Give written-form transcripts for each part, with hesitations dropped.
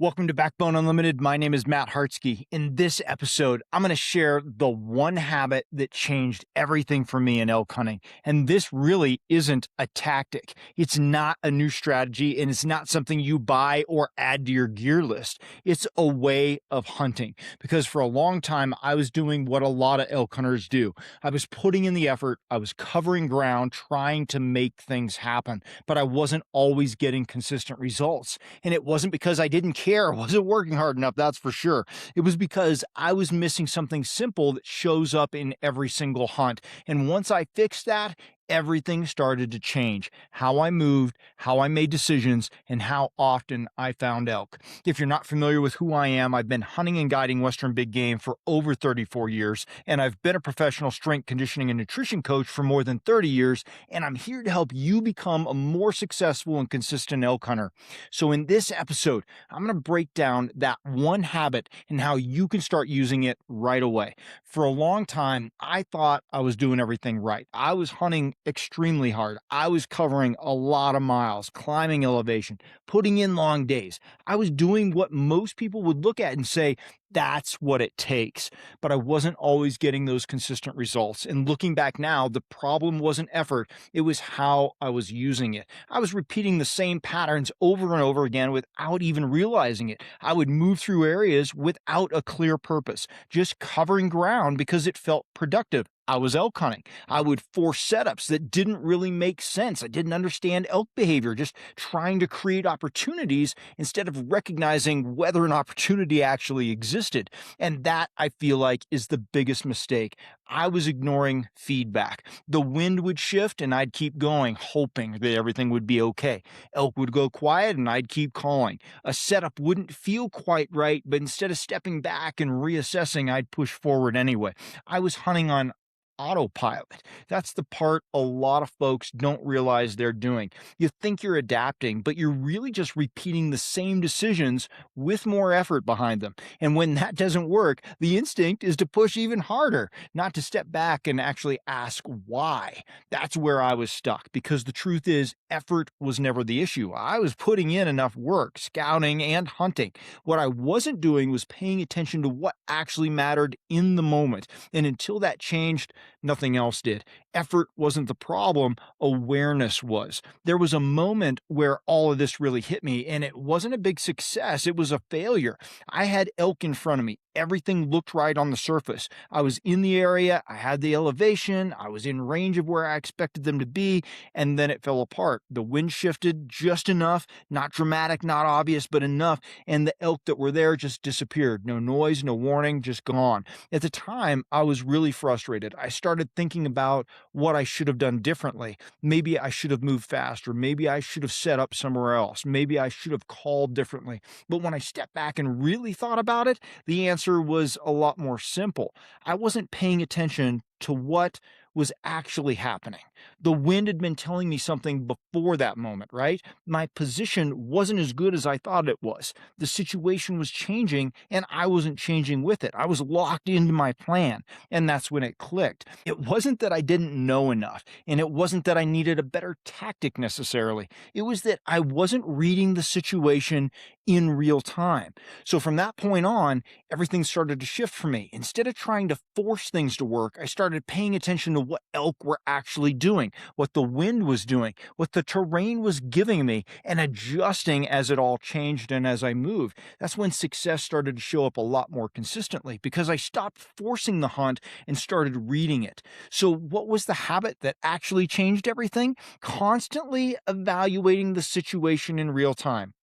Welcome to Backbone Unlimited. My name is Matt Hartsky. In this episode, I'm going to share the one habit that changed everything for me in elk hunting. And this really isn't a tactic. It's not a new strategy, and it's not something you buy or add to your gear list. It's a way of hunting. Because for a long time, I was doing what a lot of elk hunters do. I was putting in the effort, I was covering ground, trying to make things happen, but I wasn't always getting consistent results. And it wasn't because I didn't care, I wasn't working hard enough, that's for sure. It was because I was missing something simple that shows up in every single hunt. And once I fixed that, everything started to change. How I moved, how I made decisions, and how often I found elk. If you're not familiar with who I am, I've been hunting and guiding Western big game for over 34 years, and I've been a professional strength conditioning and nutrition coach for more than 30 years, and I'm here to help you become a more successful and consistent elk hunter. So in this episode, I'm going to break down that one habit and how you can start using it right away. For a long time, I thought I was doing everything right. I was hunting extremely hard. I was covering a lot of miles, climbing elevation, putting in long days. I was doing what most people would look at and say, that's what it takes. But I wasn't always getting those consistent results. And looking back now, the problem wasn't effort, it was how I was using it. I was repeating the same patterns over and over again without even realizing it. I would move through areas without a clear purpose, just covering ground because it felt productive. I was elk hunting. I would force setups that didn't really make sense. I didn't understand elk behavior, just trying to create opportunities instead of recognizing whether an opportunity actually existed. And that, I feel like, is the biggest mistake. I was ignoring feedback. The wind would shift and I'd keep going, hoping that everything would be okay. Elk would go quiet and I'd keep calling. A setup wouldn't feel quite right, but instead of stepping back and reassessing, I'd push forward anyway. I was hunting on autopilot. That's the part a lot of folks don't realize they're doing. You think you're adapting, but you're really just repeating the same decisions with more effort behind them. And when that doesn't work, the instinct is to push even harder, not to step back and actually ask why. That's where I was stuck, because the truth is, effort was never the issue. I was putting in enough work, scouting and hunting. What I wasn't doing was paying attention to what actually mattered in the moment. And until that changed, nothing else did. Effort wasn't the problem, awareness was. There was a moment where all of this really hit me, and it wasn't a big success, it was a failure. I had elk in front of me. Everything looked right on the surface. I was in the area, I had the elevation, I was in range of where I expected them to be, and then it fell apart. The wind shifted just enough, not dramatic, not obvious, but enough, and the elk that were there just disappeared. No noise, no warning, just gone. At the time, I was really frustrated. I started thinking about what I should have done differently. Maybe I should have moved faster. Maybe I should have set up somewhere else. Maybe I should have called differently. But when I stepped back and really thought about it, the answer was a lot more simple. I wasn't paying attention to what was actually happening. The wind had been telling me something before that moment, right? My position wasn't as good as I thought it was. The situation was changing and I wasn't changing with it. I was locked into my plan, and that's when it clicked. It wasn't that I didn't know enough, and it wasn't that I needed a better tactic necessarily. It was that I wasn't reading the situation in real time. So from that point on, everything started to shift for me. Instead of trying to force things to work, I started paying attention to what elk were actually doing, what the wind was doing, what the terrain was giving me, and adjusting as it all changed and as I moved. That's when success started to show up a lot more consistently, because I stopped forcing the hunt and started reading it. So what was the habit that actually changed everything? Constantly evaluating the situation in real time.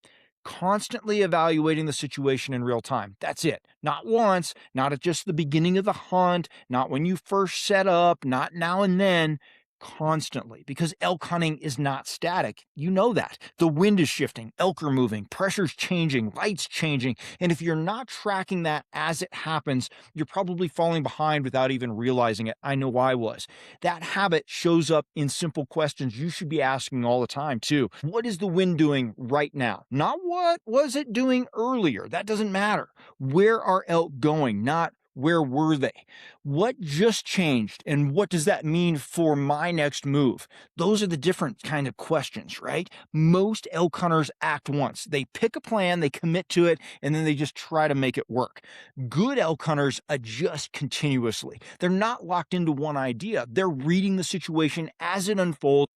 Constantly evaluating the situation in real time. That's it. Not once, not at just the beginning of the hunt, not when you first set up, not now and then. Constantly, because elk hunting is not static. You know that. The wind is shifting, elk are moving, pressure's changing, light's changing, and if you're not tracking that as it happens, you're probably falling behind without even realizing it. I know I was. That habit shows up in simple questions you should be asking all the time too. What is the wind doing right now? Not what was it doing earlier. That doesn't matter. Where are elk going? Not Where were they? What just changed? And what does that mean for my next move? Those are the different kind of questions, right? Most elk hunters act once. They pick a plan, they commit to it, and then they just try to make it work. Good elk hunters adjust continuously. They're not locked into one idea. They're reading the situation as it unfolds,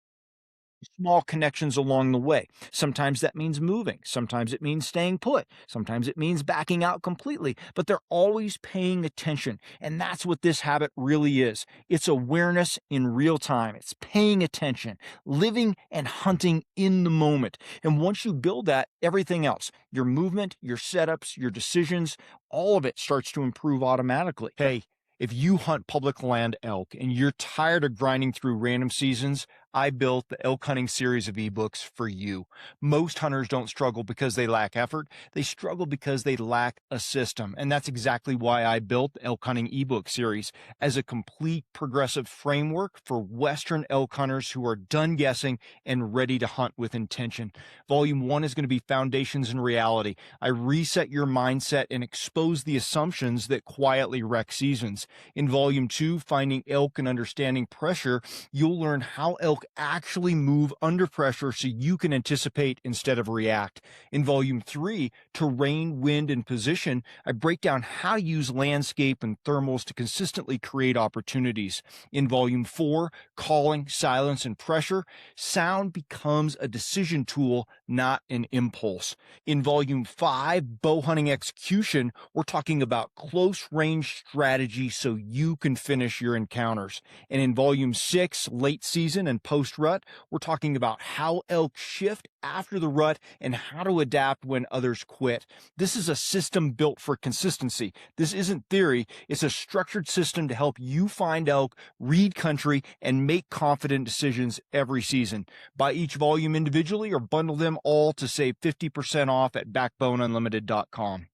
small connections along the way. Sometimes that means moving. Sometimes it means staying put. Sometimes it means backing out completely, but they're always paying attention. And that's what this habit really is. It's awareness in real time. It's paying attention, living and hunting in the moment. And once you build that, everything else, your movement, your setups, your decisions, all of it starts to improve automatically. Hey, if you hunt public land elk and you're tired of grinding through random seasons, I built the elk hunting series of ebooks for you. Most hunters don't struggle because they lack effort. They struggle because they lack a system. And that's exactly why I built the elk hunting ebook series as a complete progressive framework for Western elk hunters who are done guessing and ready to hunt with intention. Volume 1 is going to be Foundations in Reality. I reset your mindset and expose the assumptions that quietly wreck seasons. In Volume 2, Finding Elk and Understanding Pressure, you'll learn how elk actually move under pressure so you can anticipate instead of react. In Volume 3, Terrain, Wind, and Position, I break down how to use landscape and thermals to consistently create opportunities. In Volume 4, Calling, Silence, and Pressure, sound becomes a decision tool, not an impulse. In Volume 5, Bow Hunting Execution, we're talking about close range strategy so you can finish your encounters. And in Volume 6, Late Season and Post-Rut, we're talking about how elk shift after the rut and how to adapt when others quit. This is a system built for consistency. This isn't theory. It's a structured system to help you find elk, read country, and make confident decisions every season. Buy each volume individually or bundle them all to save 50% off at backboneunlimited.com.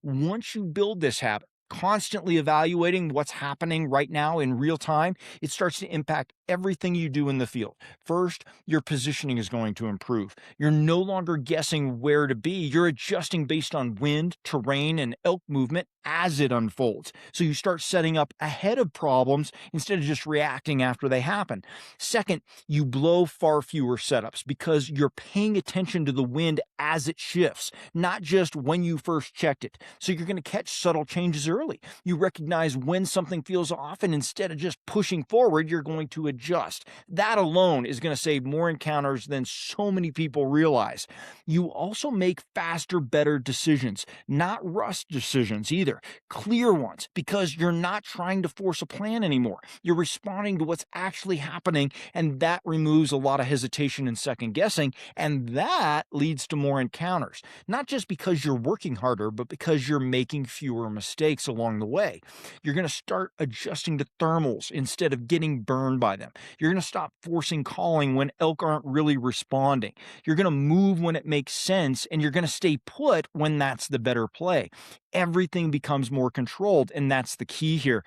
Once you build this habit, constantly evaluating what's happening right now in real time, it starts to impact everything you do in the field. First, your positioning is going to improve. You're no longer guessing where to be. You're adjusting based on wind, terrain, and elk movement as it unfolds. So you start setting up ahead of problems instead of just reacting after they happen. Second, you blow far fewer setups because you're paying attention to the wind as it shifts, not just when you first checked it. So you're going to catch subtle changes early. You recognize when something feels off, and instead of just pushing forward, you're going to adjust. That alone is going to save more encounters than so many people realize. You also make faster, better decisions, not rushed decisions either, clear ones, because you're not trying to force a plan anymore. You're responding to what's actually happening, and that removes a lot of hesitation and second guessing, and that leads to more encounters. Not just because you're working harder, but because you're making fewer mistakes along the way. You're going to start adjusting to thermals instead of getting burned by them. You're going to stop forcing calling when elk aren't really responding. You're going to move when it makes sense, and you're going to stay put when that's the better play. Everything becomes more controlled, and that's the key here.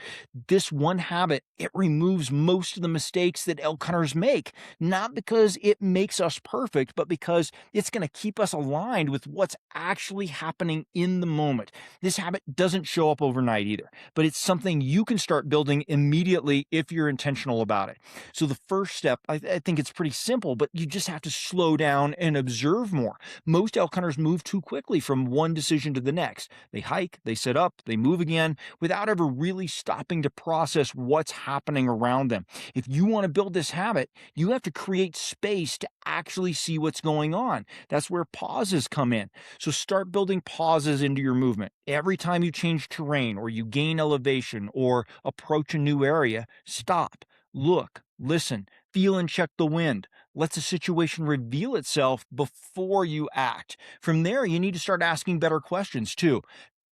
This one habit, it removes most of the mistakes that elk hunters make, not because it makes us perfect, but because it's going to keep us aligned with what's actually happening in the moment. This habit doesn't show up overnight either, but it's something you can start building immediately if you're intentional about it. So the first step, I think it's pretty simple, but you just have to slow down and observe more. Most elk hunters move too quickly from one decision to the next. They hike, they sit up, they move again without ever really stopping to process what's happening around them. If you want to build this habit, you have to create space to actually see what's going on. That's where pauses come in. So start building pauses into your movement. Every time you change terrain or you gain elevation or approach a new area, stop, look, listen, feel and check the wind. Let the situation reveal itself before you act. From there, you need to start asking better questions too.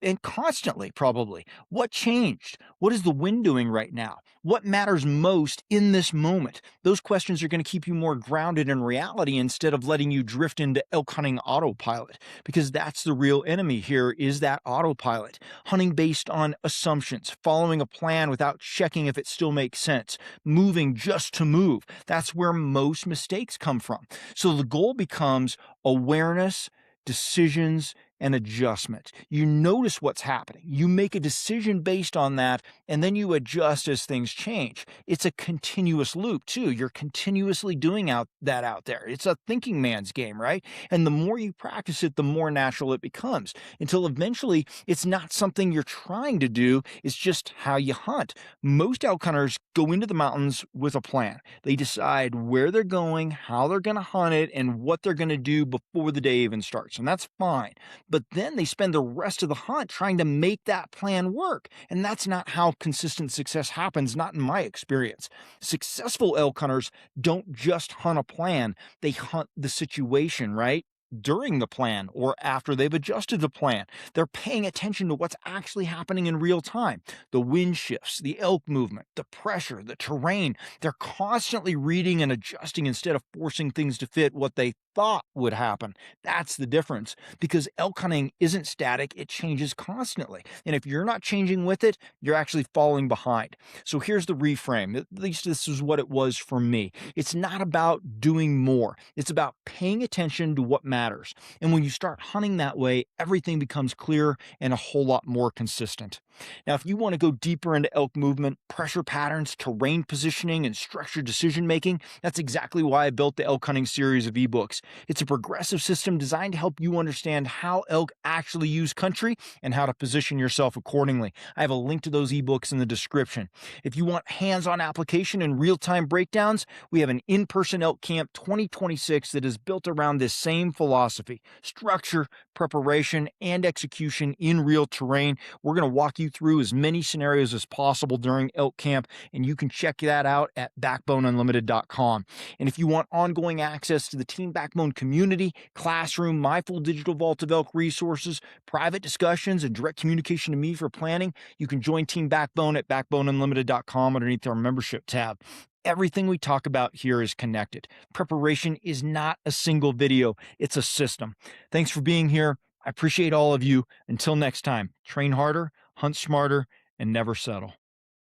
And constantly, probably. What changed? What is the wind doing right now? What matters most in this moment? Those questions are going to keep you more grounded in reality instead of letting you drift into elk hunting autopilot, because that's the real enemy here, is that autopilot. Hunting based on assumptions, following a plan without checking if it still makes sense, moving just to move. That's where most mistakes come from. So the goal becomes awareness, decisions, and adjustment. You notice what's happening. You make a decision based on that, and then you adjust as things change. It's a continuous loop, too. You're continuously doing that out there. It's a thinking man's game, right? And the more you practice it, the more natural it becomes, until eventually it's not something you're trying to do, it's just how you hunt. Most elk hunters go into the mountains with a plan. They decide where they're going, how they're going to hunt it, and what they're going to do before the day even starts. And that's fine. But then they spend the rest of the hunt trying to make that plan work. And that's not how consistent success happens, not in my experience. Successful elk hunters don't just hunt a plan, they hunt the situation, right? During the plan or after they've adjusted the plan. They're paying attention to what's actually happening in real time. The wind shifts, the elk movement, the pressure, the terrain. They're constantly reading and adjusting instead of forcing things to fit what they thought would happen. That's the difference, because elk hunting isn't static, it changes constantly. And if you're not changing with it, you're actually falling behind. So here's the reframe. At least this is what it was for me. It's not about doing more. It's about paying attention to what matters. And when you start hunting that way, everything becomes clear and a whole lot more consistent. Now, if you want to go deeper into elk movement, pressure patterns, terrain positioning, and structured decision making, that's exactly why I built the elk hunting series of ebooks. It's a progressive system designed to help you understand how elk actually use country and how to position yourself accordingly. I have a link to those ebooks in the description. If you want hands-on application and real-time breakdowns, we have an in-person Elk Camp 2026 that is built around this same philosophy: structure, preparation, and execution in real terrain. We're going to walk you through as many scenarios as possible during Elk Camp, and you can check that out at backboneunlimited.com. And if you want ongoing access to the Team Backbone community, classroom, my full digital vault of elk resources, private discussions, and direct communication to me for planning, you can join Team Backbone at backboneunlimited.com underneath our membership tab. Everything we talk about here is connected. Preparation is not a single video, it's a system. Thanks for being here. I appreciate all of you. Until next time, train harder, hunt smarter, and never settle.